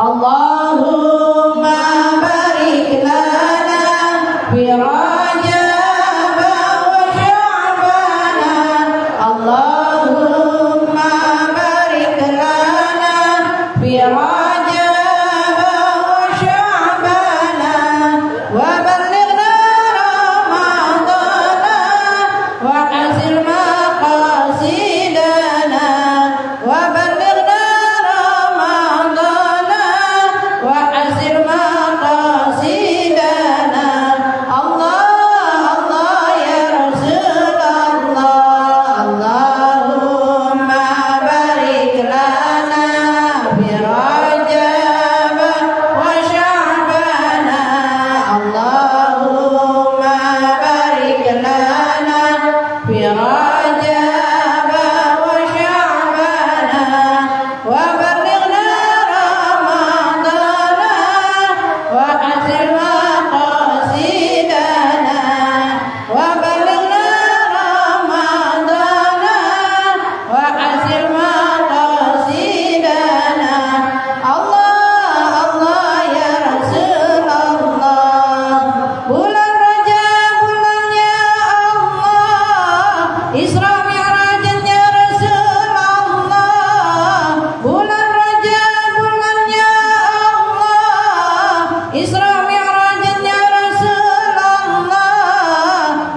Allahumma barik lana fi Rajab wa Sya'ban. Allahumma barik lana fi Rajab wa Sya'ban wa ballighna Ramadana wa hasil maqasidana wa ballighna Ramadana wa hasil maqasidana. Allah Allah ya Rasulullah. Allahumma barik lana fi Rajab wa Sya'ban. Allahumma barik lana fi Rajab wa Sya'ban wa ballighna Ramadana wa hasil maqasidana wa ballighna Ramadana wa hasil maqasidana. Allah Allah ya Rasulullah. Bulan Rajab bulannya Allah, Isra Mi'rajnya Rasulullah. Bulan Rajab bulannya Allah, Isra Mi'rajnya Rasulullah.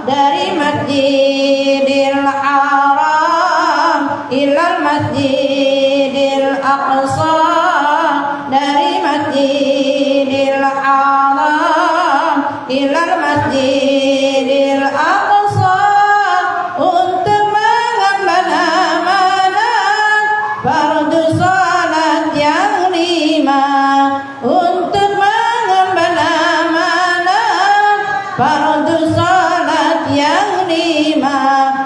Dari Masjidil Haram ilal Masjidil Aqsa, dari Masjidil Haram ilal Masjidil Aqsa, untuk mengemban amanat fardu salat yang 5, untuk mengemban amanat fardu salat yang 5.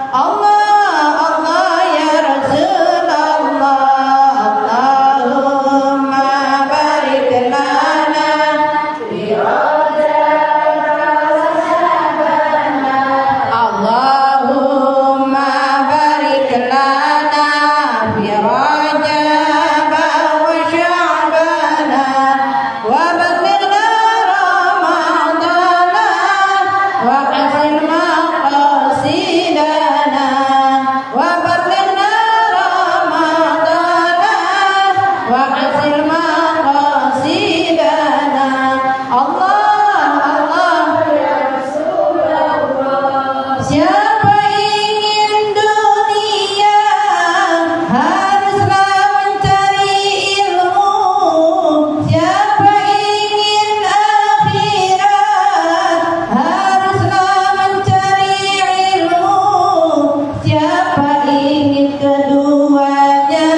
Allah Allah ya Rasulullah. Allahumma barik lana fi Rajab wa Sya'ban. Allahumma barik lana fi Rajab wa Sya'ban wa ballighna Ramadana wa hasil maqasidana wa ballighna Ramadana wa hasil maqasidana. Allah Allah ya Rasulullah. Siapa ingin dunia haruslah mencari ilmu. Siapa ingin akhirat haruslah mencari ilmu. Siapa ingin keduanya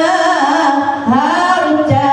harus cari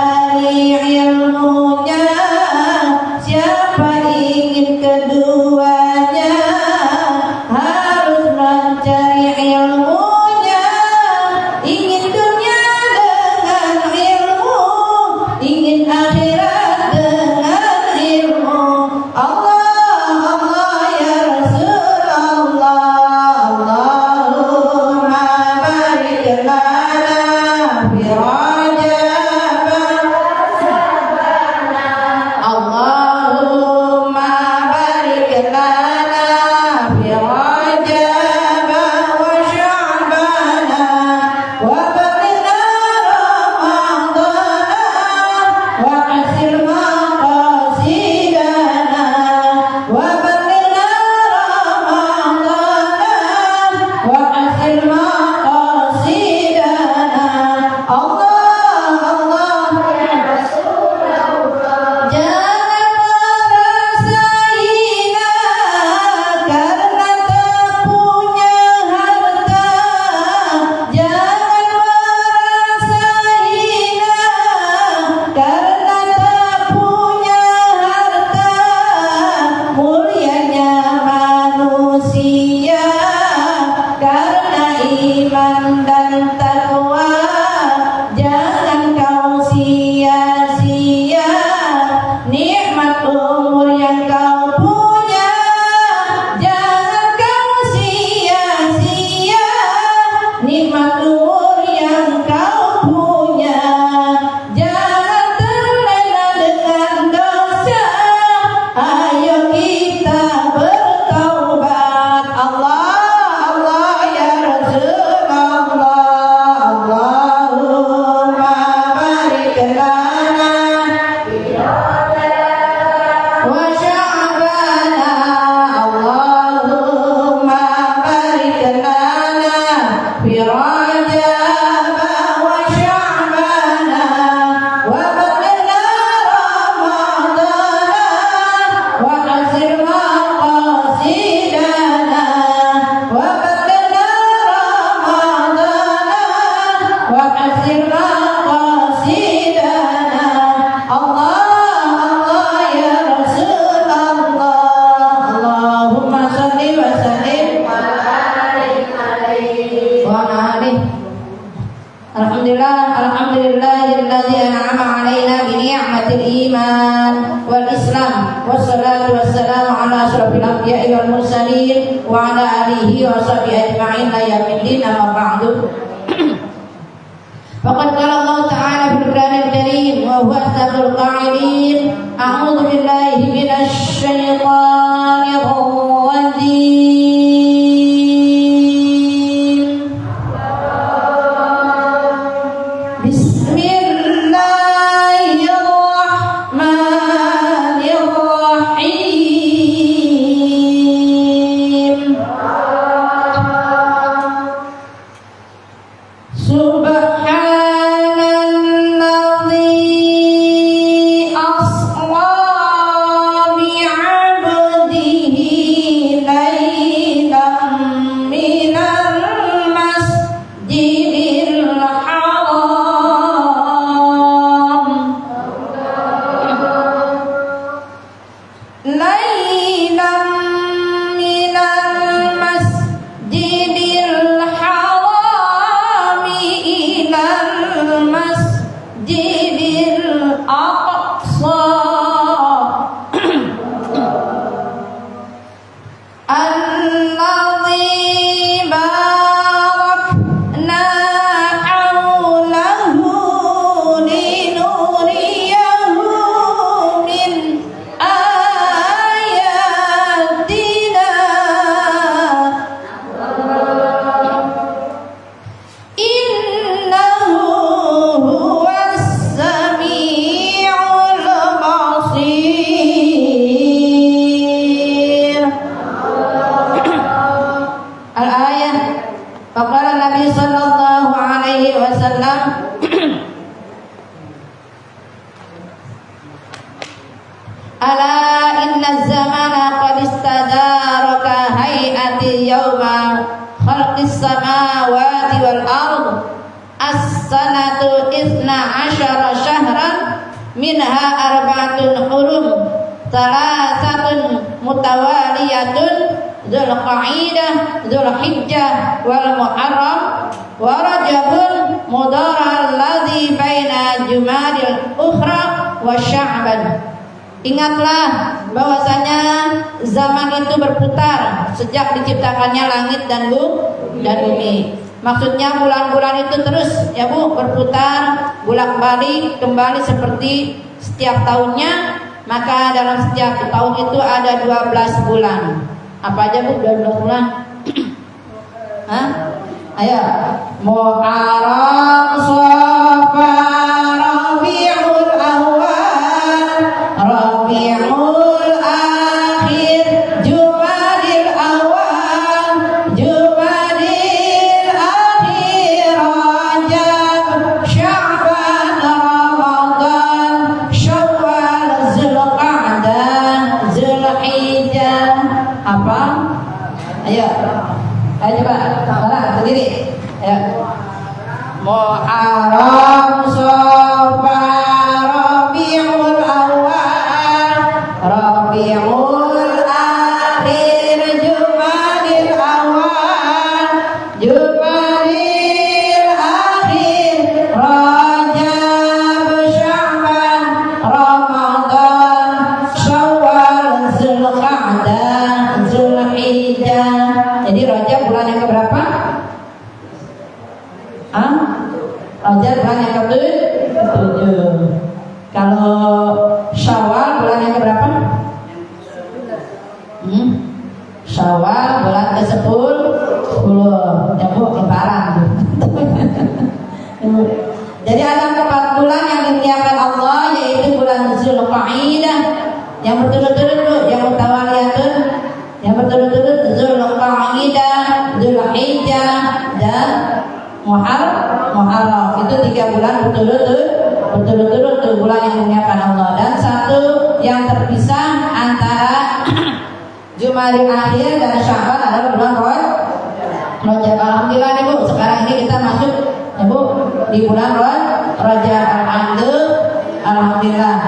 maqasidana. Allah Allah ya Rasulullah. Allahumma salli wa sallim wa barik alaihi wa alihi. Alhamdulillahilladzi an'ama 'alaina bi ni'matil iman wal islam wassalatu wassalamu ala asyrafil anbiya'i wal mursalin wa ala alihi wa sahbihi ajma'in la yamiddin amma ba'du. Faqad qala Allah ta'ala fil Qur'anil Karim wa huwa asdaqul qa'ilin a'udzu billahi minasy syaithanir rajim. Minha arba'atun hurum, salasatun mutawaliyatun, Dzulqa'dah, Dzulhijjah, wal Muharram, wa Rajabun mudhar alladzi baina Jumadil ukhra wa Sya'ban. Ingatlah bahwasanya zaman itu berputar sejak diciptakannya langit dan bumi. Maksudnya bulan-bulan itu terus ya Bu berputar bolak-balik kembali seperti setiap tahunnya. Maka dalam setiap tahun itu ada 12 bulan. Apa aja Bu 12 bulan? Hah? Ayo. Muharram, Shafar, Rabiul Awwal, Rabiul Akhir, Jumadil Awwal, Jumadil Akhir, Rajab, Sya'ban, Ramadan, Syawal, Dzulqa'dah, Dzulhijjah. Apa? Ayo. Ayo Pak, mana sendiri? Ya. Muharram, Shafar, Rabiul Awwal, Rabiul Akhir, Jumadil Awwal, Jumadil Akhir, Rajab, Sya'ban, Ramadan, Syawal, Dzulqa'dah, Dzulhijjah. Jadi Rajab bulan yang keberapa? Rajab bulan yang ke-7. Kalau Syawal bulan yang keberapa? Syawal bulan ke-10. Ya Bu, lebaran. Jadi ada 4 bulan yang dimuliakan Allah, yaitu bulan Dzulqa'dah yang berturut-turut, yang mutawaliyatun, yang berturut-turut, Dzulqa'dah, Dzulhijjah, dan Muharram. Itu 3 bulan berturut-turut tuh bulan yang dimuliakan Allah. Dan satu yang terpisah antara Jumadil Akhir dan Sya'ban adalah bulan Rajab. Alhamdulillah nih Bu, sekarang ini kita masuk ya Bu di bulan raja alhamdulillah.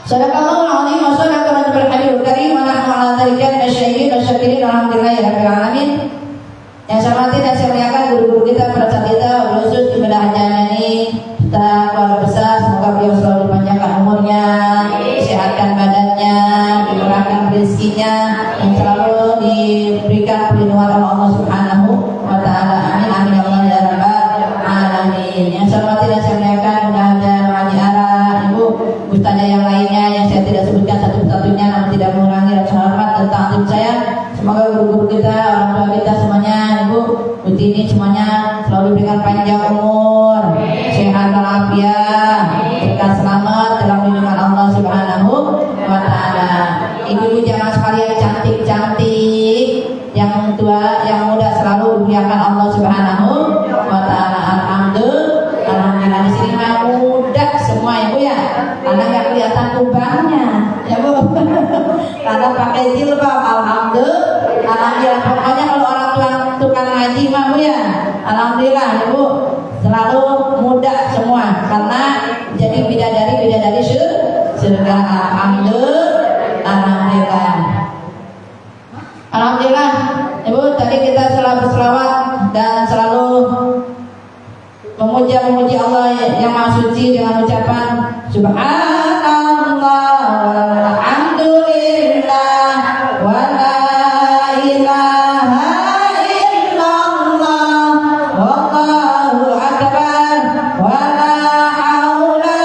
Sadaqallahul azim wa sadaqa rabbul hadiyul karim wa nahnu ala dzalika minasyahidin wa syakirin alhamdulillahirabbil alamin. Yang saya hormati dan saya muliakan guru-guru kita, para kita, khusus di Bedah Janani, kita keluarga besar, semoga beliau selalu dipanjangkan umurnya, disehatkan badannya, dimurahkan rezekinya, dan selalu diberikan perlindungan oleh Allah Subhanahu wa Ta'ala. Amin amin ya Allah ya rabbal alamin. Yang saya hormati dan saya muliakan Mudah-mudahan Haji Ara, Ibu Ustazah yang lainnya yang saya tidak sebutkan satu-satunya, namun tidak mengurangi rasa hormat dan takdim saya. Semoga guru-guru kita, orang tua kita semuanya, Ibu Butini semuanya selalu diberikan panjang umur, sehat walafiat, berkah selamat dalam lindungan Allah Subhanahu wa Ta'ala. Ibu-ibu jangan sekalian cantik-cantik, yang tua, yang muda selalu dimuliakan Allah Subhanahu wa Ta'ala. Alhamdulillah di sini mah muda semua ya Bu ya. Karena nggak kelihatan kubahnya, ya Bu. Karena pakai jilbab, alhamdulillah. Pokoknya kalau orang tukang ngaji mah Bu ya, alhamdulillah ya Bu. Selalu muda semua, karena jadi bidadari surga. Alhamdulillah. Ibu tadi kita selalu berselawat dan selalu memuji Allah yang Maha Suci dengan ucapan Subhanallah walhamdulillah wa la ilaha illallah wallahu akbar wa la haula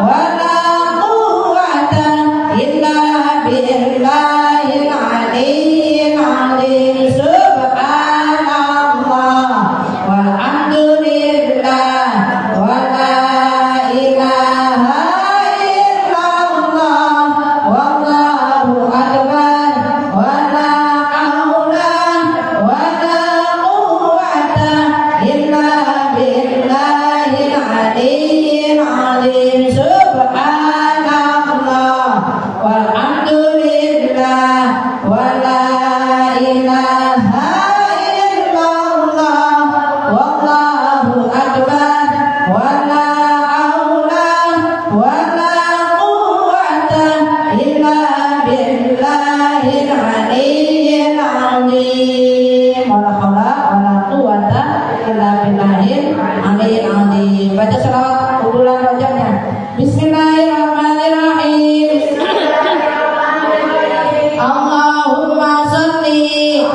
wa la quwwata illa billahil aliyyil azim. Subhanallah walhamdulillah wa la ilaha illallah wallahu akbar wa la haula wa la quwwata illa billahil aliyyil azim. Subhanallah walhamdulillah wa la ilaha illallah wallahu akbar wa la haula wa la quwwata illa billahil aliyyil azim. Wala haula wala quwwata illa billahil aliyyil azim. Baca selawat bulan Rajabnya. Bismillahirrahmanirrahim. Allahumma shalli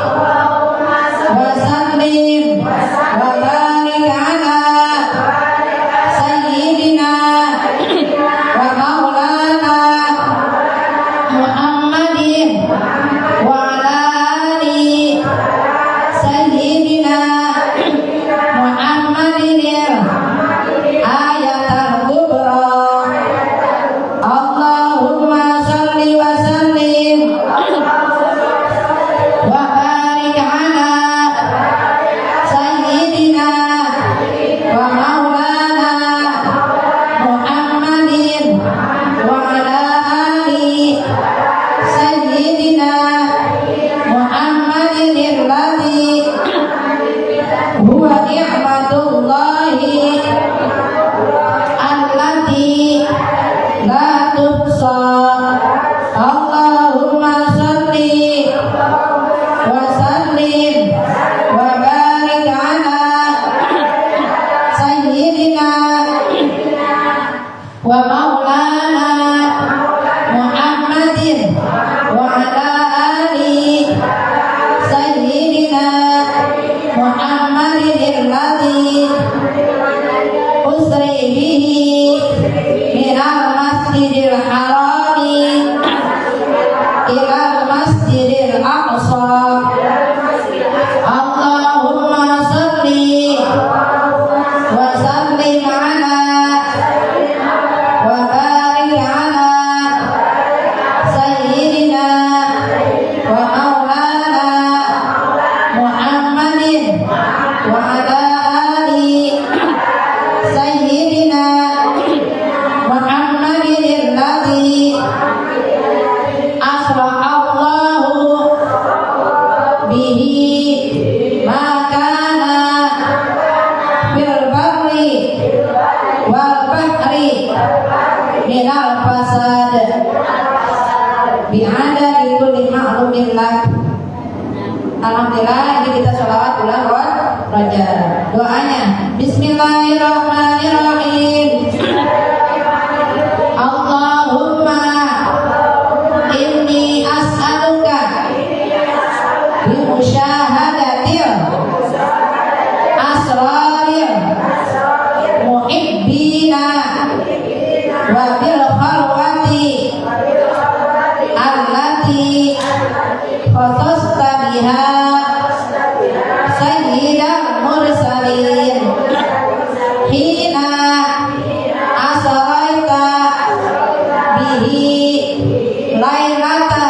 wa sallim wa barik ala sayyidina wa maulana Muhammadin wa ala ali sayyidina Muhammadin ayatul kubra. Allahumma shalli wa sallim wa barik ala sayyidina wa maulana Muhammadin wa ala ali sayyidina Muhammadin alladhi huwa ni'matullahi allati la tuhsa. Allahumma shalli wa sallim wa barik ala sayyidina wa maulana Muhammadin wa ala ali sayyidina Muhammadin alladhi usri bihi minal masjidil harami ilal masjidil aqsa. Allahumma shalli wa sallim ala wa barik ala sayyidina wa maulana Muhammadin wa ala ali sayyidina Muhammadin alladhi barri wal bahri minal fasad bi'adadi kulli ma'lumin lak. Alhamdulillah, ini kita sholawat bulan Rajab. Doanya Bismillahirrahmanirrahim. Allahumma inni as'aluka bi musyahadatil asraril muhibbina wa bil khalwati allati khasasta biha sayyidal mursalin hina asaraita bihi lailata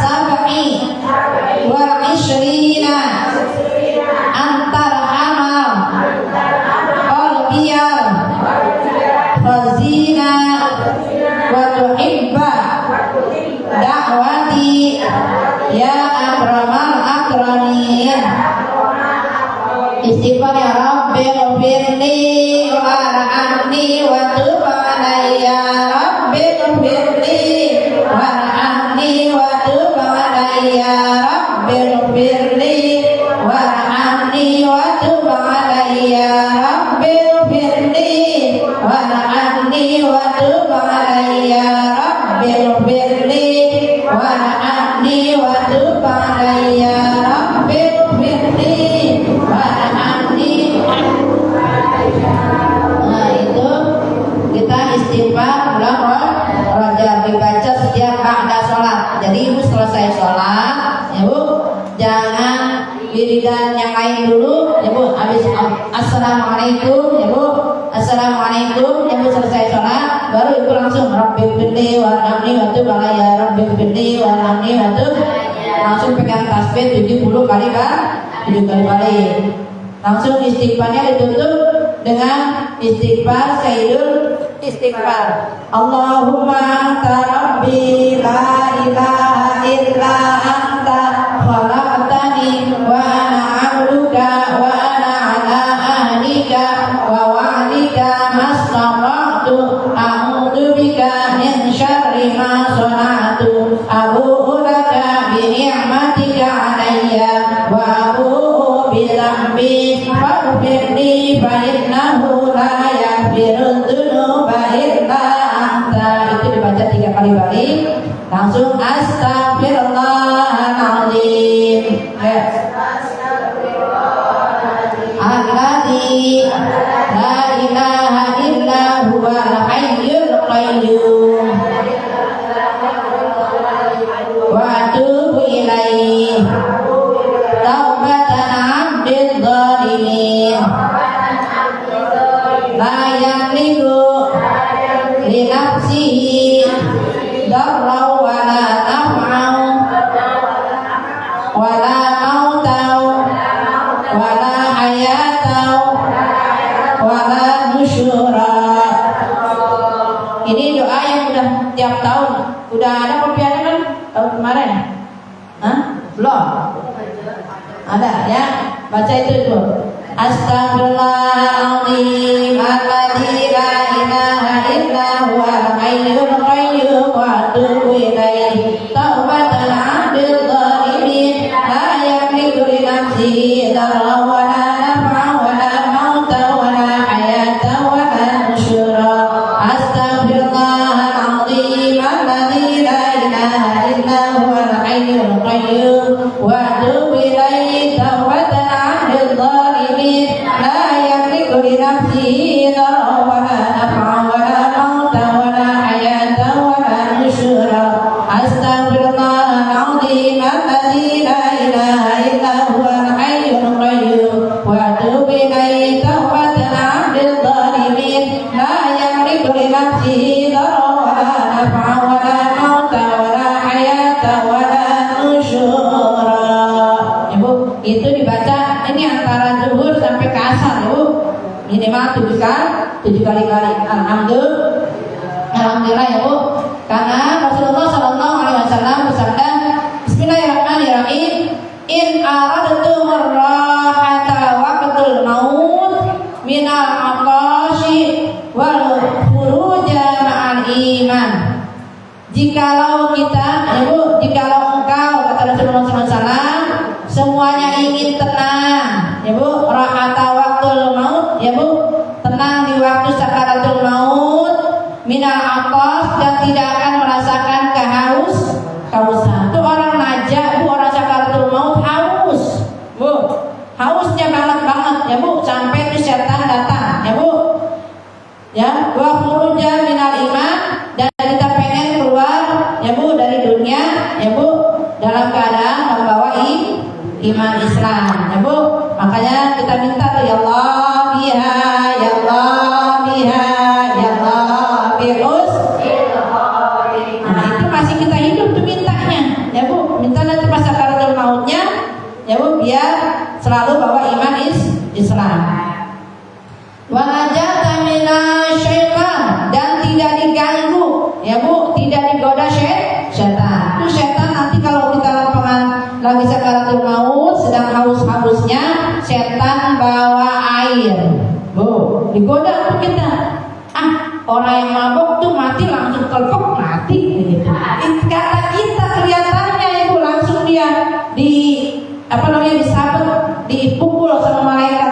sab'i wal ishrina antarhamal qalbiyal khazina wa tuhibba da'wati ya akramal akramin. Istighfar ya Rabbi ghfirli warhamni wa tub alayya. Rabbi ghfirli warhamni wa tub alayya. Rabbi ghfirli warhamni wa tub alayya. Rabbi ghfirli warhamni wa tub alayya. Rabbi ghfirli warhamni wa tub alayya. Rabbi ghfirli warhamni. Nah itu kita istighfar bulan Rajab dibaca setiap ba'da sholat. Jadi ibu selesai sholat, ibu jangan wiridan yang lain dulu, ibu habis assalamualaikum, ibu assalamualaikum, ibu selesai sholat, baru ibu langsung Rabbi firli warhamni wa tub alayya. Rabbi firli warhamni wa tub, langsung pegang tasbih 70 kali kan, 7 kali balik. Langsung istighfarnya ditutup dengan istighfar sayyidul istighfar. Allahumma anta rabbi la ilaha illa anta khalaqtani wa ana 'abduka wa ana 'ala ahdika wa wa'dika mastata'tu a'udzu bika min syarri ma sana'tu abu'u laka bi ni'matika 'alayya wa abu'u bi dhanbi faghfirli fa innahu la yaghfiru dzunuba illa anta. Itu dibaca 3 kali balik. Langsung astagfirullahaladzim. Alladzi la ilaha illa huwal hayyul qayyum wa atubu ilaihi taubatan 'abdil zalimin la yamliku li nafsihi darra wa la naf'au wa la mautau wa la hayatau wa la nusyura. Ini doa yang udah tiap tahun. Udah ada kopiannya kan tahun kemarin? Hah? Belum? Ada ya? Baca itu dulu. Astagfirullahaladzim alladzi la ilaha illa huwal hayyul qayyum wa atubu ilaihi taubatan 'abdil zalimin la yamliku li nafsihi darra wa la naf'a wa la mauta wa la hayata wa la nusyura. Astagfirullahaladzim alladzi la ilaha illa huwal hayyul qayyum wa atubu ilaihi taubatan 'abdil zalimin la yamliku li nafsihi darra wa la naf'a wa la mauta wa la hayata wa la nusyura. Astagfirullahaladzim alladzi la ilaha illa huwal hayyul qayyum wa atubu ilaihi taubatan 'abdil zalimin la yamliku li nafsihi darra wa la naf'a wa la mauta wa la hayata wa la nusyura. Ibu, itu dibaca ini antara zuhur sampai ke asar, Ibu. Minimal 7 kali. Alhamdulillah ya Bu. Karena Rasulullah Shallallahu Alaihi Wasallam bersabda, Bismillahirrahmanirrahim. In aradtum ar-rahata waqtul maut min minal aqashi wal furuja ma'al iman. Jikalau kita, jikalau engkau, kata Rasulullah SAW, semuanya ingin tenang, rahata waktul maut, tenang di waktu sakaratul maut, minal aqas, dan tidak akan merasakan kehausan. Itu orang najah, orang sakaratul maut haus, hausnya banget, sampai itu setan datang, wa furuja minal iman, dan kita pengen keluar, dari dunia, dalam keadaan membawa iman Islam, makanya kita minta tuh, ya Allah biha, ya Allah biha, ya Allah birus. Nah itu masih kita hidup tuh mintanya, minta nanti pas sakaratul mautnya, biar selalu bawa iman Islam. Wa najata minasyaitan, dan tidak diganggu, tidak digoda setan. Itu setan nanti kalau kita lapangan lagi sakaratul maut, sedang haus-hausnya, setan bawa air, digoda tuh kita. Orang yang mabuk tuh mati langsung kelepok mati, gitu. Kata kita kelihatannya langsung dia disabet, dipukul sama malaikat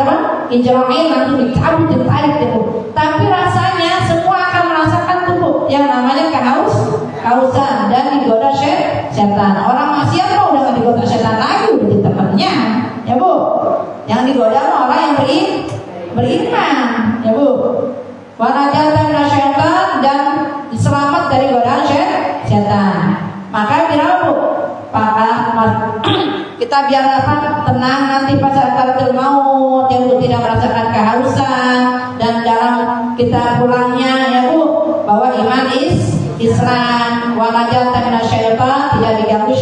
apa? Ijra'il, langsung dicabut, ditarik gitu. Tapi rasanya semua akan merasakan tubuh yang namanya kehausan dan digoda setan. Orang maksiat udah gak digoda setan lagi, udah di temannya, Yang digoda orang yang beriman, Wanajatan minasyaitan, dan selamat dari godaan setan. Maka kita biar tenang nanti pas sakaratul maut, tidak merasakan kehausan, dan dalam kita pulangnya, bawa iman Islam. Wanajatan minasyaitan, tidak diganggu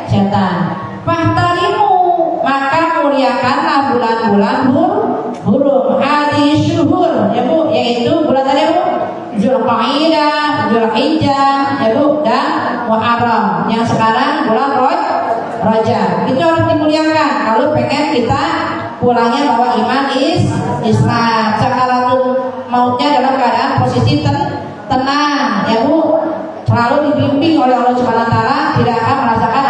setan. Fahtarimu, maka muliakanlah bulan-bulan hurum, hadis syuhur, yaitu bulan tadi Zulqa'dah, Zulhijjah, dan Muharram, yang sekarang bulan Rajab. Itu harus dimuliakan kalau pengen kita pulangnya bawa iman Islam. Sakaratul mautnya dalam keadaan posisi tenang, selalu dibimbing oleh Allah Subhanahu wa taala, tidak akan merasakan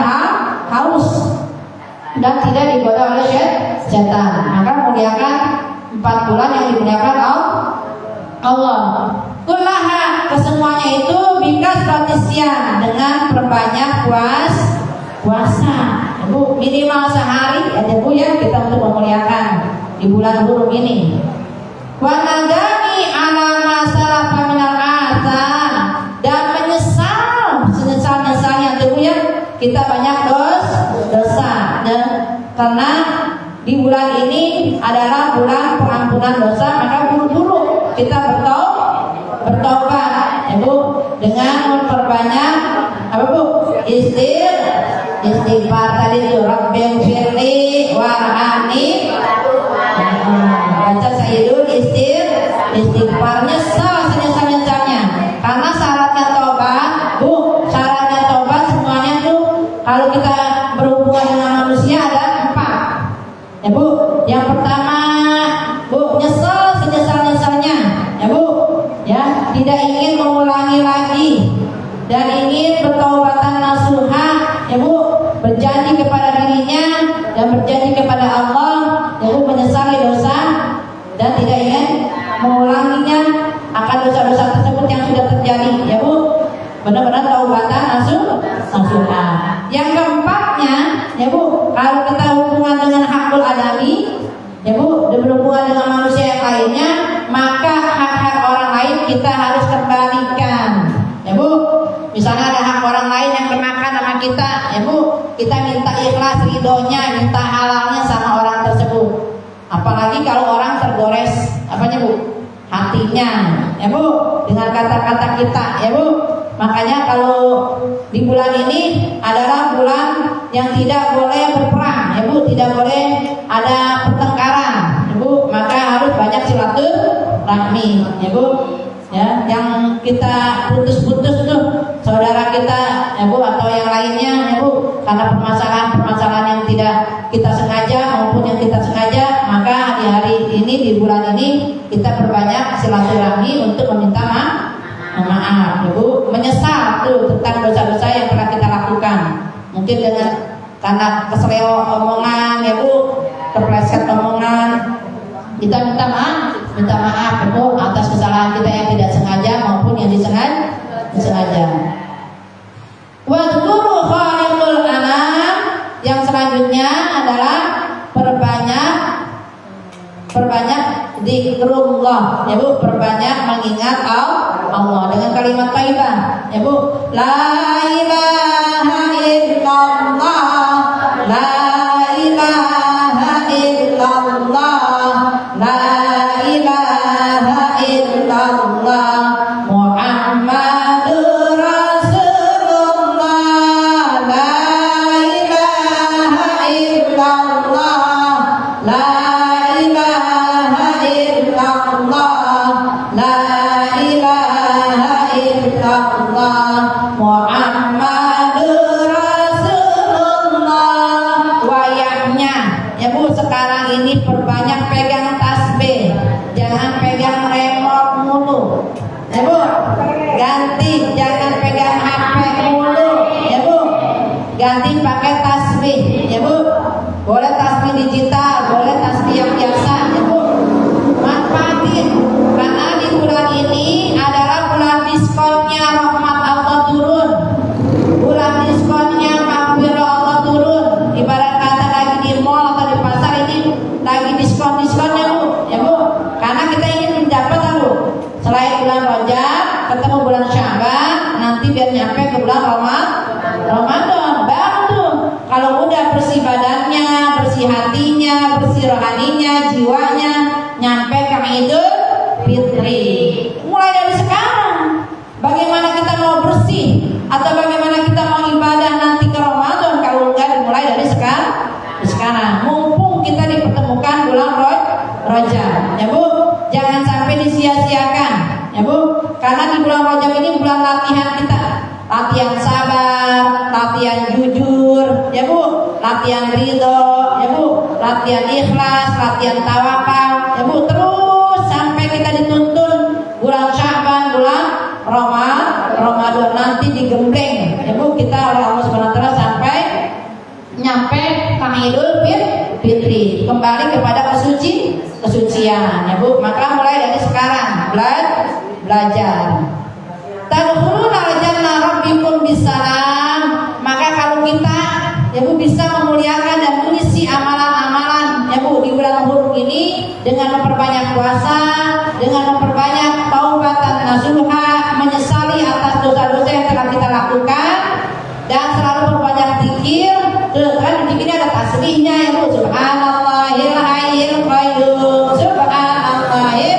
haus dan tidak digoda oleh setan. Maka muliakan 4 bulan yang dimuliakan Allah. Kullaha, kesemuanya itu bikas batisian, dengan perbanyak puasa. Minimal sehari aja kita untuk memuliakan di bulan hurum ini. Wa nadami ala masalah minal azan, dan menyesal senyesal-nyesalnya kita banyak dosa, dan karena di bulan ini adalah bulan pengampunan dosa, maka buru-buru kita bertobat, dengan memperbanyak istighfar tadi itu, Rabbighfirli warhamni. Baca Sayyidul istighfar, nyesal senyesal-nyesalnya, karena syaratnya tobat semuanya tuh kalau kita berhubungan dengan manusia ada 4, Yang pertama, nyesal senyesal-nyesalnya, tidak ingin mengulangi lagi, dan ingin bertaubatan nasuha, berjanji kepada dirinya dan berjanji kepada Allah, menyesali dosa dan tidak ingin mengulanginya akan dosa-dosa tersebut yang sudah terjadi, benar-benar taubatan nasuha. Yang keempatnya, kalau kita hubungan dengan hakul adami, berhubungan dengan manusia yang lainnya, maka hak-hak orang lain kita harus kembalikan, Misalnya ada hak orang lain yang kemakan sama kita, kita minta ikhlas ridhonya, minta halalnya sama orang tersebut. Apalagi kalau orang tergores hatinya, dengan kata-kata kita, Makanya kalau di bulan ini adalah bulan yang tidak boleh berperang, tidak boleh ada pertengkaran, maka harus banyak silaturahmi, yang kita putus-putus tuh saudara kita, atau yang lainnya, karena permasalahan yang tidak kita sengaja maupun yang kita sengaja, maka di hari ini di bulan ini kita perbanyak silaturahmi untuk meminta maaf, Ibu, menyesal tuh tentang dosa-dosa yang pernah kita lakukan. Mungkin karena keseleo omongan, ya Bu, terpleset omongan, kita minta maaf Ibu atas kesalahan kita yang tidak sengaja maupun yang disengaja. Wadhkuru khaliqul anam. Yang selanjutnya adalah perbanyak zikrullah, ya Bu, perbanyak mengingat Allah dengan kalimat thayyibah, ya Bu, la ilaha illallah, la ilaha illallah, la ilaha illallah, Muhammadur Rasulullah, la ilaha illallah, la ilaha illallah, la ilaha illallah, Muhammadur Rasulullah. Wayahnya, ya Bu, sekarang ini perbanyak pegang tasbih, jangan pegang remote mulu, ya Bu, ganti, jangan pegang HP mulu, ya Bu, ganti pakai tasbih, ya Bu, boleh tasbih digital, boleh tasbih yang biasa, ya Bu, manfaatin, karena di bulan ini adalah bulan diskonnya rahmat Allah turun, bulan diskonnya maghfirah Allah turun. Ibarat kata lagi di mall atau di pasar ini lagi diskon-diskonnya Bu, ya Bu, karena kita ingin mendapat Bu, selain bulan Rajab ketemu bulan Syaban, nanti biar nyampe ke bulan Ramadan baru tuh kalau udah bersih badannya, bersih hatinya, bersih rohaninya, jiwanya, nyampe ke Idul Fitri. Mulai dari sekarang, bagaimana kita mau bersih atau bagaimana kita mau ibadah nanti ke Ramadan, kalau enggak dimulai dari sekarang. Mumpung kita dipertemukan bulan Rajab, ya Bu, jangan sampai disia-siakan, ya Bu, karena di bulan Rajab ini bulan latihan kita, latihan sabar, latihan jujur, ya Bu, latihan ridho, ya Bu, latihan ikhlas, latihan tawakal, ya Bu, terus sampai kita dituntun bulan Sya'ban, bulan Ramadan nanti digembleng, ya Bu, kita oleh Allah Subhanahu wa taala sampai nyampe Idul Fitri, kembali kepada kesucian, ya Bu. Maka mulai dari sekarang belajar. Tadkhuluna al-jannah rabbikum bisalam. Maka kalau kita, ya Bu, bisa memuliakan dan mengisi amalan-amalan, ya Bu, di bulan Muharram ini dengan memperbanyak puasa, dengan memperbanyak taubatan nasuha, menyesali atas dosa-dosa yang telah kita lakukan, dan selalu memperbanyak zikir. Kan di sini ada tasbihnya, ya Bu, subhanallahil hayyil qayyum, subhanallahil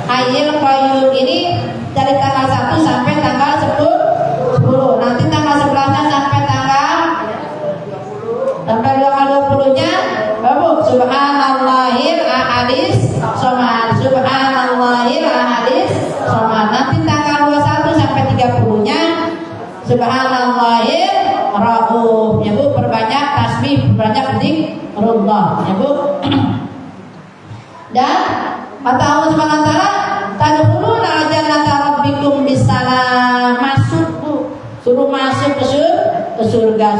hayyil qayyum. Ini dari tanggal 1 sampai tanggal 10. Nanti tanggal 11-nya sampai tanggal 20-nya, ya Bu, subhanallahil ahadis somad, subhanallahil ahadis somad. Nanti tanggal 21 sampai 30-nya subhanallahil rauf, ya Bu, perbanyak tasbih, perbanyak zikrullah, ya Bu. Dan kata Allah Subhanahu wa taala, tadkhuluna al-jannata rabbikum bisalam. Masuk Bu, suruh masuk ke surga.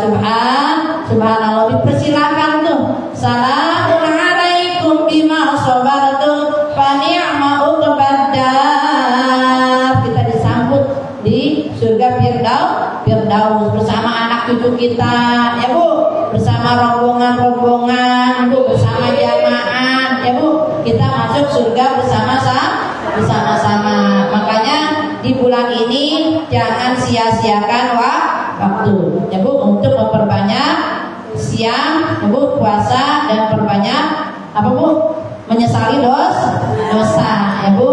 Subhanallah, dipersilakan tuh. Salamun alaikum bima sabartum fa ni'ma uqbad dar. Kita disambut di surga Firdaus bersama anak cucu kita, ya Bu, bersama rombongan-rombongan, Bu, bersama jamaah, ya Bu, kita masuk surga bersama-sama. Makanya di bulan ini jangan sia-siakan waktu, ya Bu, untuk memperbanyak siang, ya Bu, puasa, dan perbanyak apa Bu, menyesali dosa, ya Bu.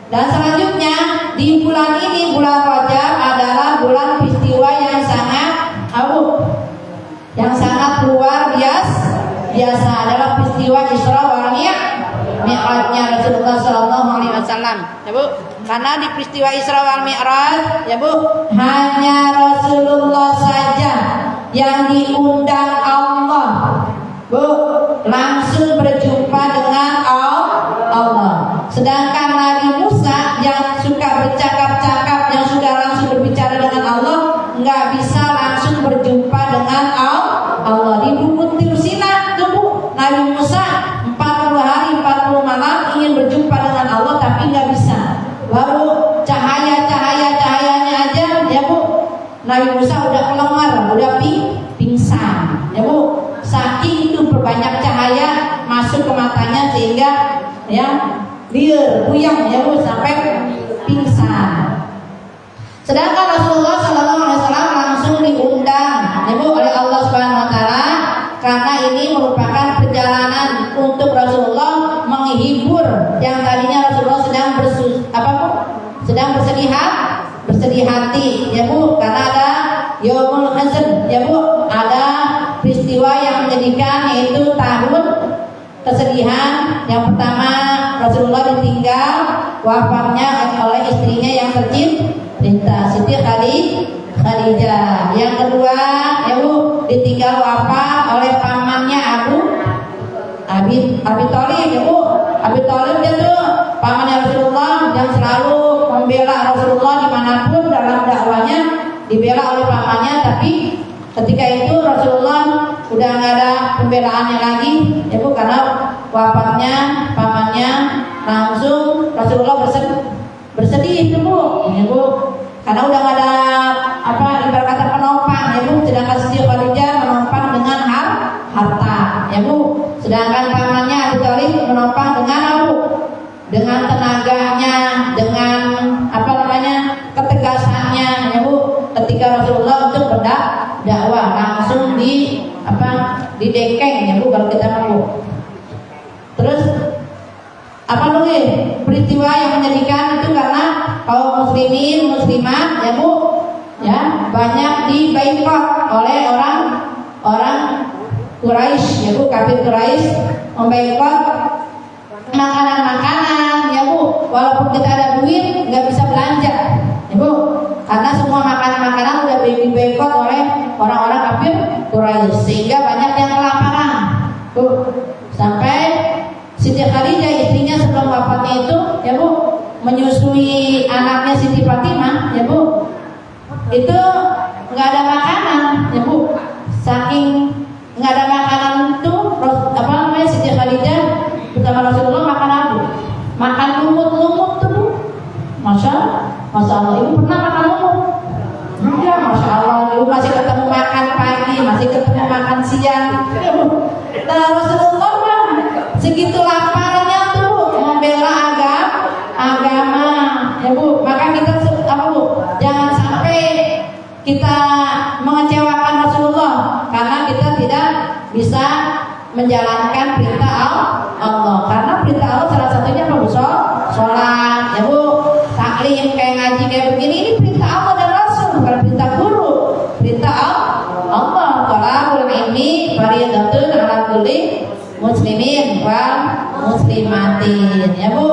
Dan selanjutnya di bulan ini, bulan Rajab adalah bulan peristiwa yang sangat luar biasa adalah peristiwa Isra wal Mi'rajnya Rasulullah Sallallahu Alaihi Wasallam, ya Bu. Karena di peristiwa Isra wal Mi'raj, ya Bu, hanya Rasulullah saja yang diundang Allah, Bu, langsung berjumpa dengan Allah. Nabi Musa udah kelengar, udah pingsan, ya Bu. Saking itu berbanyak cahaya masuk ke matanya sehingga ya liar, buyang ya Bu sampai pingsan. Sedangkan Rasulullah SAW langsung diundang ya Bu oleh Allah Subhanahu Wa Taala karena ini merupakan perjalanan untuk Rasulullah menghibur yang tadinya Rasulullah sedang bersedih hati ya Bu, karena ada Yaumul Hazan ya Bu, ada peristiwa yang menjadikan yaitu tahun kesedihan. Yang pertama Rasulullah ditinggal wafatnya oleh istrinya yang tercinta Siti Khadijah. Yang kedua ya Bu, ditinggal wafat oleh pamannya Abi Thalib ya Bu. Abi Thalib itu pamannya Rasulullah yang selalu membela Rasulullah dimanapun dalam dakwanya, dibela oleh pamannya. Tapi ketika itu Rasulullah udah nggak ada pembelaannya lagi ya Bu, karena wafatnya pamannya. Langsung Rasulullah bersedih itu Bu ya Bu, karena udah nggak ada ibarat kata penopang ya Bu. Sedangkan Siti Khadijah menopang dengan harta ya Bu, sedangkan pamannya Abu Thalib menopang dengan dengan tenaganya, dengan ketegasannya ya Bu. Ketika Rasulullah untuk berdakwah langsung didekeng ya Bu kalau kita mau. Terus peristiwa yang menjadikan itu karena kaum muslimin muslimat ya Bu ya banyak diboikot oleh orang Quraisy ya Bu. Kafir Quraisy memboikot makanan ya Bu, walaupun kita ada duit nggak bisa belanja ya Bu, karena semua makanan udah diboikot oleh orang-orang kafir Quraisy, sehingga banyak yang kelaparan Bu. Sampai Siti Khadijah istrinya sebelum wafatnya itu ya Bu menyusui anaknya Siti Fatimah ya Bu, itu nggak ada makanan ya Bu. Saking nggak ada makanan itu Siti Khadijah bersama Rasulullah makan apa? Makan lumut-lumut tuh Bu. Masya Allah, Ibu pernah makan lumut? Enggak, Masya Allah, Ibu masih ketemu makan pagi, masih ketemu makan siang ya Bu. Nah Rasulullah segitu laparnya tuh Bu, membela agama ya Bu. Maka kita Bu, jangan sampai kita mengecewakan Rasulullah karena kita tidak bisa menjalankan perintah Allah. Karena perintah Allah salah satunya apa Bu? Sholat ya Bu, taklim kayak ngaji kayak begini, ini perintah Allah dan Rasul, bukan perintah guru. Perintah Allah. Talabul ilmi fardhatun 'ala kulli muslimin wal muslimatin ya Bu.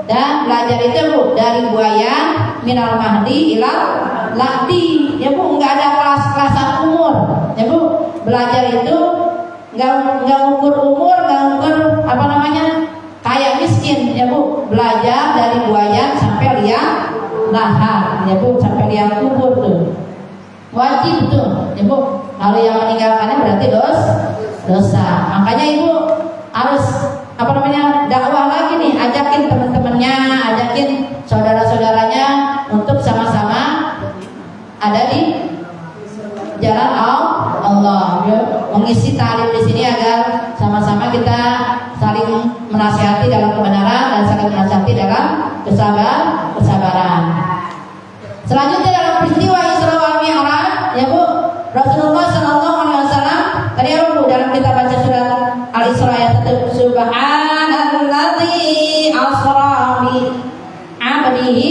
Dan belajar itu Bu dari buayan minal mahdi ilal lahdi ya Bu, nggak ada kelas-kelasan umur ya Bu. Belajar itu nggak ukur umur, nggak ukur kaya miskin ya Bu. Belajar dari buayan sampai liang lahat ya Bu, sampai liang kubur tuh wajib tuh ya Bu. Kalau yang meninggalkannya berarti dosa. Makanya Ibu harus dakwah lagi nih, ajakin teman-temannya, ajakin saudara-saudaranya untuk sama-sama ada di jalan Allah ya. Mengisi ta'lim di sini agar sama-sama kita saling menasihati dalam kebenaran dan saling menasihati dalam kesabaran. Selanjutnya dalam peristiwa Isra wal Mi'raj ya Bu, Rasulullah SAW tadi ya Bu, dalam kita baca surat Al-Isra ayat 1, Subhanalladzi asra bi 'abdihi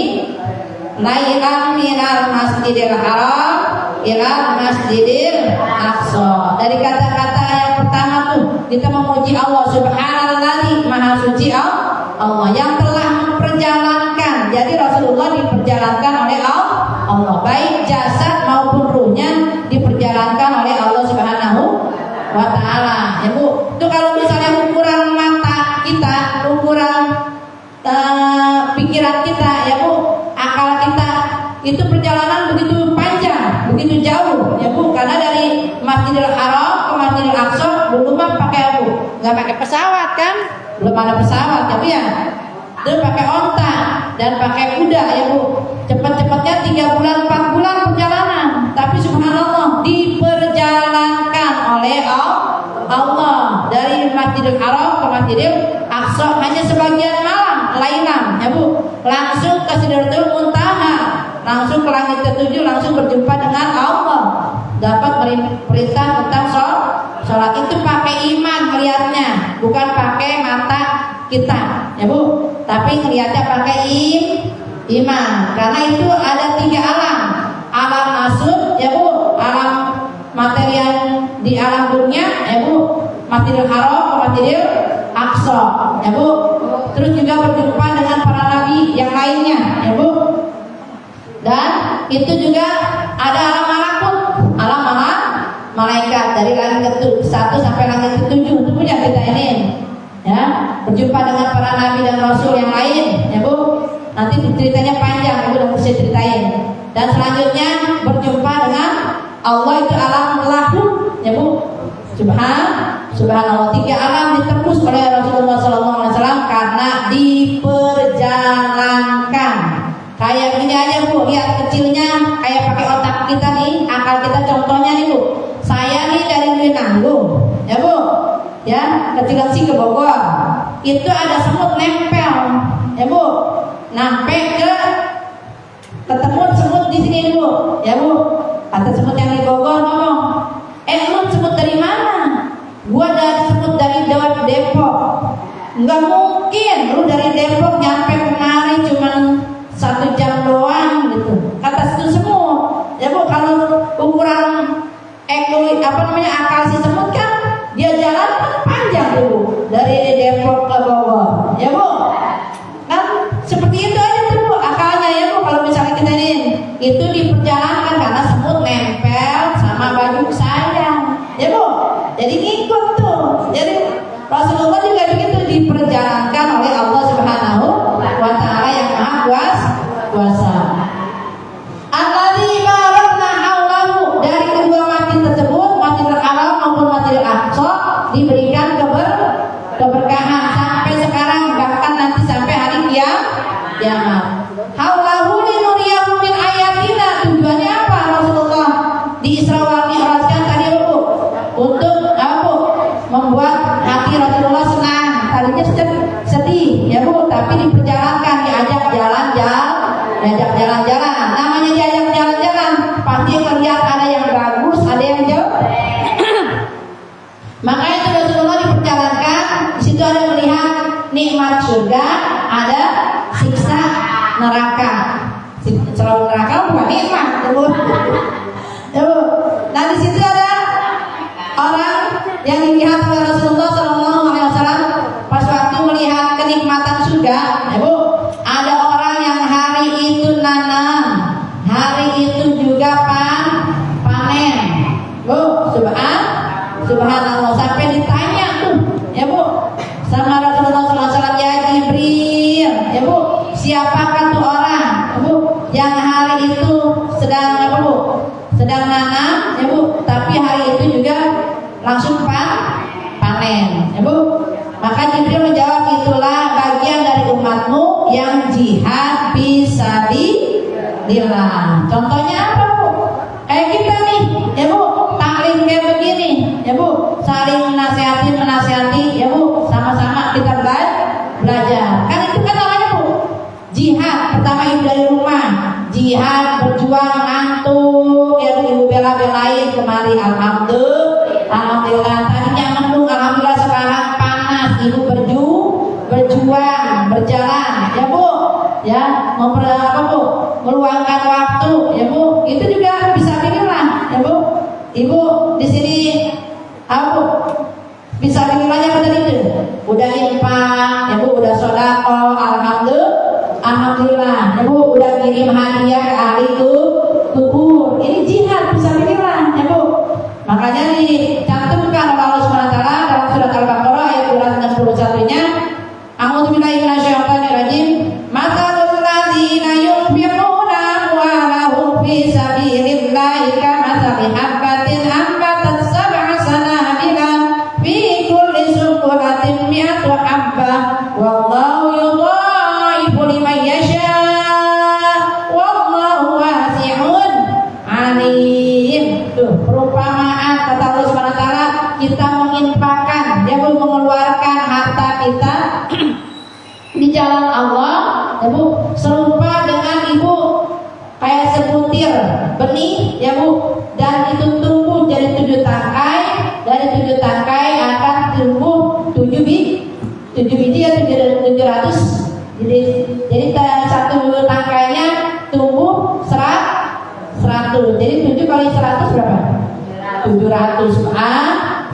lailan minal masjidil haram ilal masjidil aqsa. Dari kata-kata yang pertama tuh kita memuji Allah Subhanalladzi, maha suci Allah yang telah memperjalankan. Jadi Rasulullah diperjalankan oleh Allah, baik jasad maupun ruhnya diperjalankan oleh Allah Subhanahu wa Ta'ala ya Bu. Itu kalau misalnya ukuran mata kita, ukuran pikiran kita ya Bu, akal kita, itu perjalanan begitu panjang, begitu jauh ya Bu. Karena dari Masjidil Haram ke Masjidil Aqsa dulu mah pakai apa? Nggak pakai pesawat kan? Belum ada pesawat tapi ya itu pakai onta dan pakai kuda ya Bu. Cepat-cepatnya 3 bulan 4 bulan perjalanan, tapi sebagian malam lainam ya Bu, langsung ke Sidratul Muntaha, langsung ke langit ketujuh, langsung berjumpa dengan Allah, dapat perintah tentang sholat. Itu pakai iman melihatnya, bukan pakai mata kita ya Bu, tapi melihatnya pakai iman. Karena itu ada 3 alam, alam nasud ya Bu, alam material di alam dunia ya Bu, Masjidil Haram, Masjidil Aqsa ya Bu. Terus juga berjumpa dengan para nabi yang lainnya ya Bu. Dan itu juga ada alam malakut, alam malaikat dari langit ke-1 sampai langit ke-7 itu punya kita ini ya, berjumpa dengan para nabi dan rasul yang lain ya Bu. Nanti ceritanya panjang ya Bu, udah bisa ceritain. Dan selanjutnya berjumpa dengan Allah, itu alam lahut ya Bu. Subhanallah, 3 alam ditembus oleh Rasulullah SAW karena diperjalankan. Kayak gini aja Bu, lihat kecilnya, kayak pakai otak kita nih, akal kita. Contohnya nih Bu, saya nih dari Nanggung ya Bu, ya kecilan sih ke Bogor, itu ada semut nempel ya Bu, sampai ketemu semut di sini nih Bu ya Bu. Kata semut yang di Bogor ngomong, lu semut dari mana? Gua dari semut dari Depok. Enggak mungkin, lu dari Depok nyampe kemari cuma 1 jam doang gitu. Kata situ semut ya Bu, kalau ukuran akal si semut kan dia jalan panjang tuh Bu, dari Depok ke Bogor ya Bu. Kan seperti itu aja tuh Bu akalnya ya Bu. Kalau misalnya kita ini itu diperjalankan karena semut nempel sama baju saya ya Bu, jadi ngikut tuh. Jadi Rasulullah juga begitu, diperjalankan oleh Allah Subhanahu wa Ta'ala yang Maha Kuasa. Alladzi barakna haulahu, dari kedua masjid tersebut, Masjidil Haram maupun Masjidil Aqsa, diberikan keberkahan sampai sekarang, bahkan nanti sampai hari kiamat. Haulahu linuriyahu min ayatina, tujuannya apa Rasulullah di Isra wal Mi'rajkan tadi Bu? Untuk membuat hati Rasulullah senang. Tadinya sedih ya Bu, tapi diperjalankan, diajak jalan-jalan. Namanya diajak jalan-jalan, pasti melihat ada yang bagus, ada yang jauh. Makanya itu Rasulullah diperjalankan. Di situ ada melihat nikmat surga, ada siksa neraka. Selalu neraka bukan nikmat ya Bu. Nah di situ ada orang yang dilihat oleh Rasulullah SAW pas waktu melihat kenikmatan surga ya Bu. Ada orang yang hari itu nanam, hari itu juga panen Bu. Subhanallah, sampai ditanya tuh ya Bu sama Rasulullah SAW, ya Jibril ya Bu, siapakah tuh orang ya Bu yang hari itu sedang apa Bu, sedang nanam ya Bu, tapi hari itu juga langsung panen ya Bu. Maka Jibril menjawab, itulah bagian dari umatmu yang jihad fisabilillah. Contohnya apa Bu? Kayak kita nih ya Bu, taklim kayak begini ya Bu, saling menasihati ya Bu, sama-sama kita belajar. Kan itu kan namanya Bu jihad. Pertama itu dari rumah, jihad berjuang ngantuk ya Bu, ibu bela-belain kemari, alhamdulillah. Tadinya mendung, alhamdulillah sekarang panas, ibu berjuang berjalan ya Bu ya, meluangkan waktu ya Bu. Itu juga bisa bilillah ya Bu. Ibu di sini Bu bisa bilillahnya benar itu, udah infak ya Bu, udah sedekah, alhamdulillah ya Bu, udah kirim hadiah ke ahli kubur. Ini jihad bisa bilillah ya Bu. Makanya dicantumkan oleh Allah SWT dalam surat Al-Baqarah ayat 261-nya, a'udzubillahi minasyaitonirrajim, matalul ladzina yunfiquna amwalahum fi sabilillahi kamathali habbatin ambatat sab'a sanabila fi kulli sunbulatin mi'atu habbah wallahu yudha'ifu liman yasha wallahu wasi'un alim. Tuh perumpamaan kata Allah SWT, kita menginfakkan ya Bu, mengeluarkan harta kita di jalan Allah, ya Bu, serupa dengan Ibu kayak sebutir benih, ya Bu, dan itu tumbuh jadi 7 tangkai. Dari 7 tangkai akan tumbuh 7 biji ya 700. Jadi satu tangkainya tumbuh 100. Jadi 7 kali 100 berapa? 700.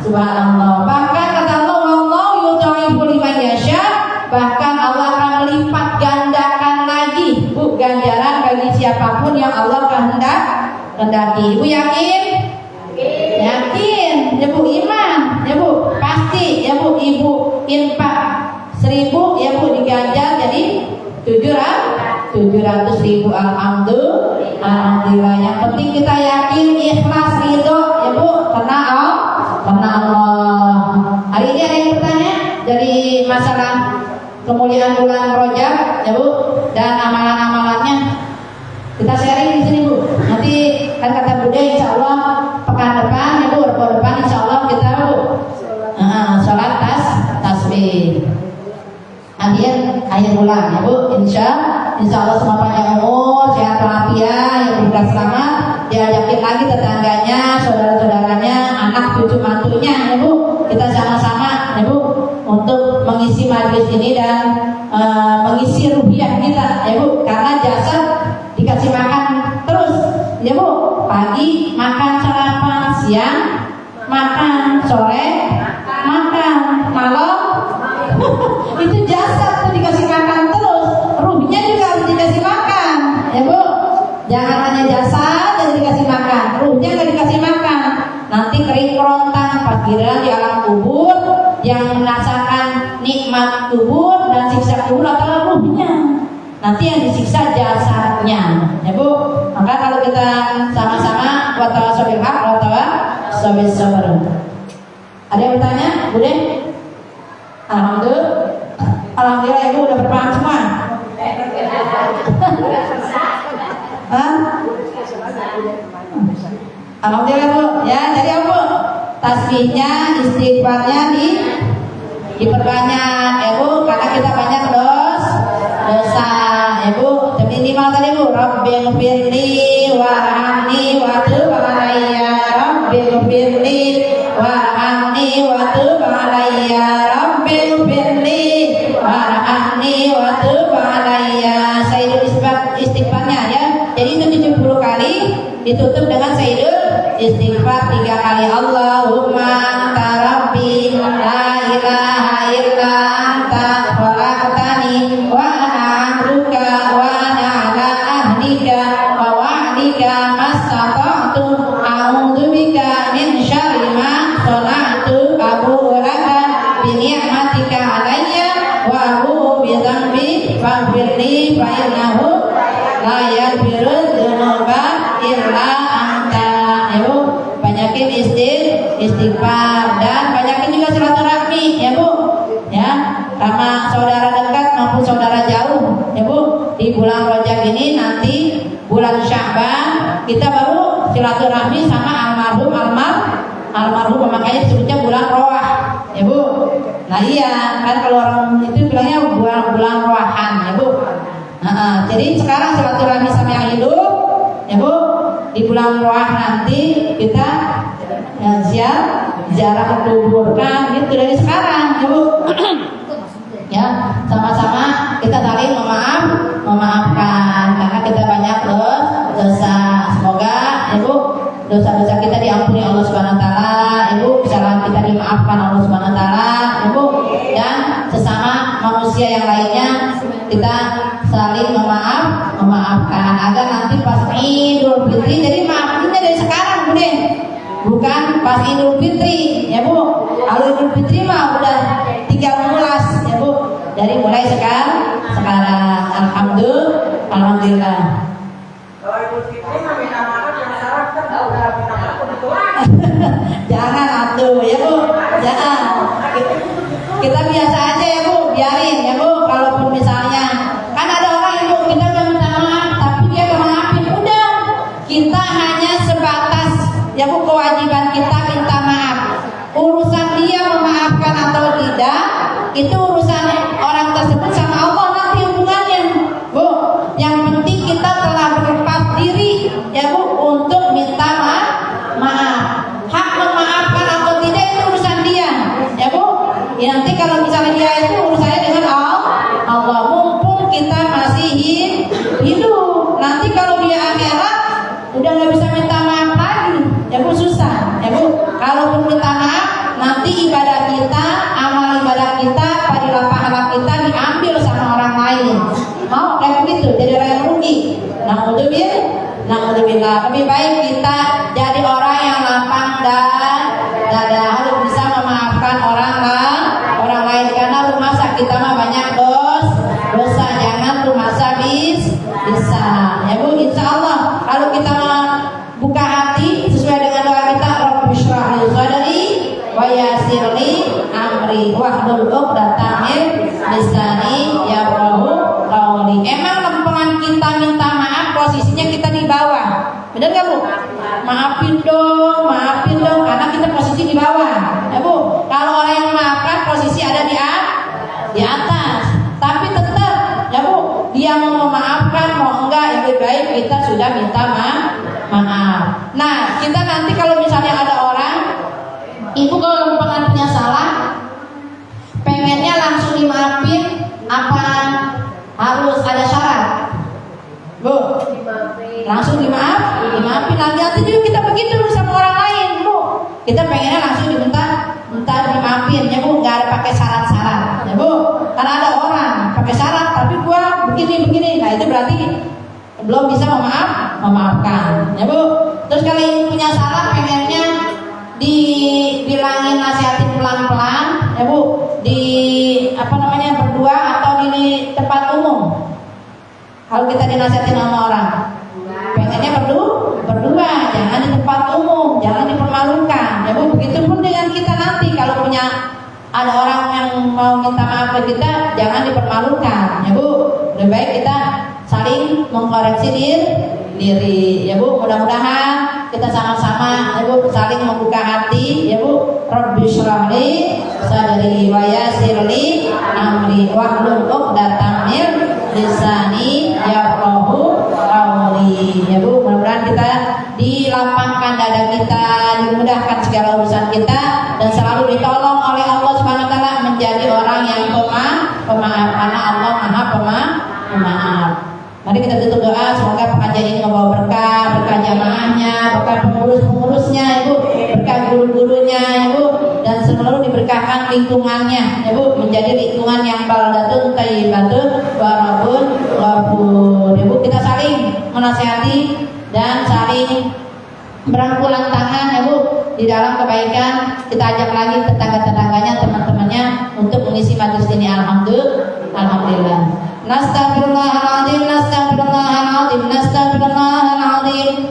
Subhanallah. Bahkan kata Allah, wallahu yudha'ifu liman yasha. Bahkan Allah akan melipat gandakan lagi, Bu, ganjaran bagi siapapun yang Allah kehendaki. Ibu yakin? Yakin. Ya Bu, iman. Ya Bu, pasti. Ya Bu, Ibu infak 1000, ya Bu, diganjar jadi 700.000. Alhamdulillah. Yang penting kita yakin, ikhlas, ridho, ya Bu, karena Allah. Hari ini ada yang bertanya dari masalah kemuliaan bulan Rajab, ya Bu, dan amalan-amalannya. Kita sharing di sini, Bu. Nanti kan kata Bude, insya Allah pekan depan, ya Bu, pekan depan insya Allah kita, Bu, sholat tasbih akhir bulan, ya Bu. Insya Allah semua panjang umur, sehat walafiat, yang berkah selamat, diajakin lagi tetangganya, saudara-saudaranya, anak cucu mantunya, ya Bu. Kita sama-sama, ya Bu, untuk mengisi majelis ini dan mengisi ruhiyah kita, ya Bu. Karena jasad dikasih makan terus, ya Bu. Pagi makan sarapan, siang makan, sore makan, malam itu jasad tuh dikasih makan terus, ruhnya juga harus dikasih makan, ya Bu. Jangan hanya jasad yang dikasih makan, ruhnya nggak dikasih makan, nanti kering kerontang pas giliran di alam kubur. Yang merasakan nikmat kubur dan siksa kubur adalah ruhnya. Nanti yang disiksa jasadnya, ya Bu. Maka kalau kita sama-sama wa tawassaw bil haq wa tawassaw bis sabr. Ada yang bertanya, Bude? Alhamdulillah Ibu udah berpaham semua. Alhamdulillah Bu. Ya, jadi apa Bu? Tasbihnya, istighfarnya diperbanyak, ya Bu, karena kita banyak dosa, ya Bu. Minimal tadi Bu, Rabbighfirli warhamni wa tub alayya, Rabbighfirli warhamni wa tub alayya, Rabbighfirli warhamni wa tub alayya. Sayyidul istighfarnya, ya. Jadi itu 70 kali ditutup dengan sayyidul istighfar 3 kali. Allahumma anta rabbi la ilaha illa anta khalaqtani wa ana 'abduka wa ana 'ala ahdika wa wa'dika mastata'tu a'udzu bika min syarri ma shana'tu abu'u laka bi ni'matika 'alayya wa abu'u bi dhanbi faghfirli fa innahu la yaghfiru dzunuba illa anta. Banyakin istighfar dan banyakin juga silaturahmi, ya Bu, ya, sama saudara dekat maupun saudara jauh, ya Bu. Di bulan Rajab ini, nanti bulan Sya'ban kita baru silaturahmi sama almarhum, makanya disebutnya bulan Roah, ya Bu. Nah iya kan, kalau orang itu bilangnya bulan Roahan, ya Bu. Jadi sekarang silaturahmi sama yang hidup, ya Bu. Di bulan Roah nanti kita ziarah kuburkan gitu dari sekarang, ya Bu. Ya, sama-sama kita saling memaafkan karena kita banyak dosa. Semoga, ya Bu, dosa-dosa kita diampuni Allah Subhanahu wa taala, ya Bu. Kesalahan kita dimaafkan Allah Subhanahu wa taala, ya Bu. Dan sesama manusia yang lainnya kita saling memaafkan agar nanti pas Idul Fitri, jadi maafinnya dari sekarang, Bu deh. Bukan pas Idul Fitri, ya Bu. Kalau Idul Fitri mah udah 13, ya Bu. Dari mulai sekarang. Alhamdulillah. Kalau Idul Fitri mah minta maaf yang salah kan udah minta maaf betul. Jangan atuh, ya Bu. Jangan. Kita biasa aja, ya Bu. Biarin, ya Bu. Kalaupun misalnya kan ada orang, ya Bu, kita udah minta maaf tapi dia gak maafin, udah. Kita hanya sebatas, ya Bu, kewajiban kita minta maaf. Urusan dia memaafkan atau tidak, itu urusan orang tersebut sama Allah. mau kayak begitu, jadi orang yang rugi. Naudzubillah. Lebih baik kita jadi orang yang lapang dan dada, harus bisa memaafkan orang lain karena rumah sakit kita mah banyak dosa. Jangan rumah sakit bisa. Ya Bu, insya Allah kalau kita mau buka hati sesuai dengan doa kita, Rabbi shrah li sadri wa yassir li amri wahlul 'uqdatam min lisani yafqahu qawli. Emang lempengan kita minta maaf posisinya kita di bawah. Benar enggak Bu? Maafin dong, karena kita posisi di bawah. Ya Bu, kalau orang yang maafkan posisi ada di atas. Tapi tetap ya Bu, dia mau memaafkan mau enggak, yang lebih baik kita sudah minta maaf. Nah, kita nanti kalau misalnya ada orang, ibu kalau lempengan punya salah, pengennya langsung dimaafin apa harus ada syarat? Bu, langsung dimaafin. Nanti juga kita begitu sama orang lain, Bu. Kita pengennya langsung diminta dimaafin, ya Bu, nggak ada pakai syarat-syarat, ya Bu. Karena ada orang pakai syarat, tapi gua begini, nah itu berarti belum bisa memaafkan, ya Bu. Terus kalau yang punya salah pengennya dibilangin, nasihatin pelan-pelan, ya Bu, berdua atau di tempat umum. Kalau kita dinasihatin sama orang, pengennya berdua, jangan di tempat umum, jangan dipermalukan, ya Bu. Begitupun dengan kita nanti kalau punya ada orang yang mau minta maaf ke kita, jangan dipermalukan, ya Bu. Lebih baik kita saling mengkoreksi diri, ya Bu. Mudah-mudahan kita sama-sama, ya Bu, saling membuka hati, ya Bu. Rabbi shrah li sadri wa yassir li amri wahlul 'uqdatam min lisani yafqahu qawli. Ya Bu, mudah-mudahan kita dilapangkan dada kita, dimudahkan segala urusan kita, dan selalu ditolong oleh Allah Subhanahu wa taala menjadi orang yang pemaaf, karena Allah Maha Pemaaf. Mari kita tutup doa, semoga pengajian ini membawa berkah jamaahnya, berkah pengurus-pengurusnya, Ibu, berkah guru-gurunya, Ibu, dan selalu diberkahkan lingkungannya, Ibu, menjadi lingkungan yang baldatun thayyibatun wa rabbun ghafur. Ibu, kita saling menasihati dan saling berangkulan tangan, ya Bu, di dalam kebaikan. Kita ajak lagi tetangga-tetangganya, teman-temannya untuk mengisi majelis ini. Alhamdulillah. Nastaghfirullahaladzim,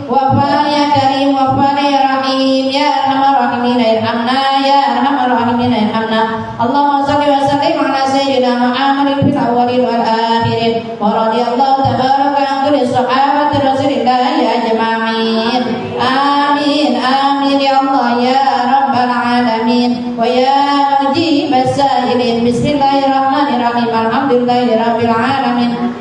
wa fa ya karim, wa fa ya rahim, ya arhamar rahimin irhamna, ya arhamar rahimin irhamna. Allahumma shalli wa sallim ala sayyidina Muhammadin fil awwalin wal akhirin, wa radiyallahu tabaraka an kulli sahabati Rasulillah ajma'in. Amin ya Allah ya rabbal alamin, wa ya mujibas sa'ilin. Bismillahirrahmanirrahim. Alhamdulillahirabbil alamin.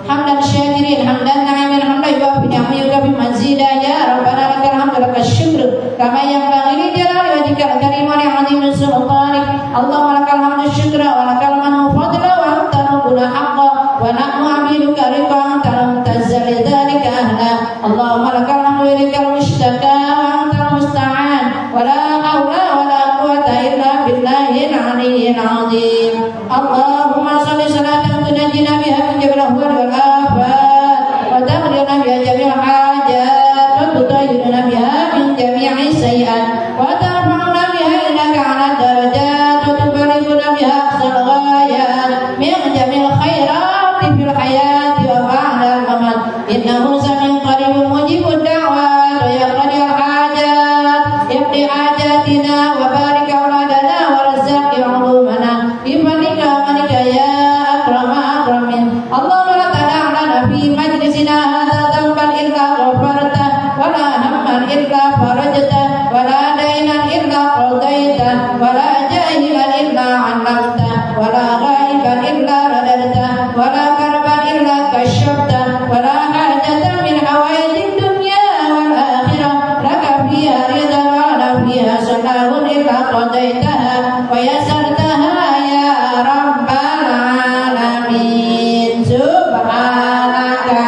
Hamdan syakirin, hamdan na'imin, hamdan yuwafi ni'amahu yukafi mazida. Ya Rabbana lakal hamdu lakal syukru kama yanbaghi li jalali wajhikal karim wa li'azimi sultanik. Allahumma lakal hamdu syukra wa lakal manu fadla wa anta rabbuna haqqa wa nahnu 'abiduka rika anta mutazzal lidzalika ahla. Allahumma lakal hamdu ilikal mushtaka wa anta musta'an wa la hawla wa la quwwata illa billahil 'aliyyil 'azim. Allahumma shalli salatan tunajjina biha min jami'il ahwal wal afat wa taqdina biha jami'al hajat wa tutahhiruna biha min jami'is sayyi'at wa tarfa'una biha ilaka 'ala darajat wa tuballighuna biha aqsal ghayat min jami'il khairat fil hayati wa ba'dal mamat. Innahu sami'un qaribun mujibud da'wat wa yaqdi al hajat, yaqdi hajatina wa barik auladana wa razzaqi 'ulumana bi fadlika wa manika ya akrama akramin. Allahumma la tad'a' lana fi majlisina hadza dhanban illa ghafartah wa la hamman illa farajtah wa la daynan illa qadaitah wa la jahilan illa 'allamtah wa la ghaiban illa radadtah wa la karban illa kashafta wa la hajatan min hawaijid dunya wal akhirah laka fiha ridha wa la fiha salahun illa qadaitaha wa yasartaha ya rabbal alamin. Subhanaka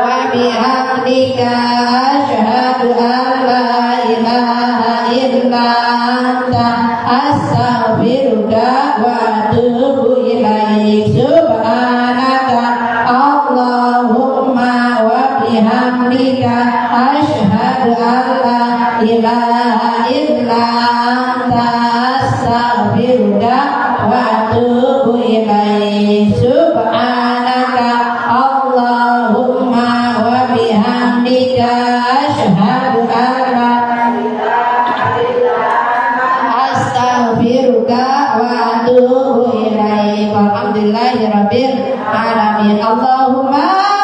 wa bihamdika asyhadu an la ilaha illa anta astaghfiruka wa atubu ilaik. bihamdika asyhadu an la astaghfiruka wa atubu ilaik. Walhamdulillahirabbil alamin. Allahumma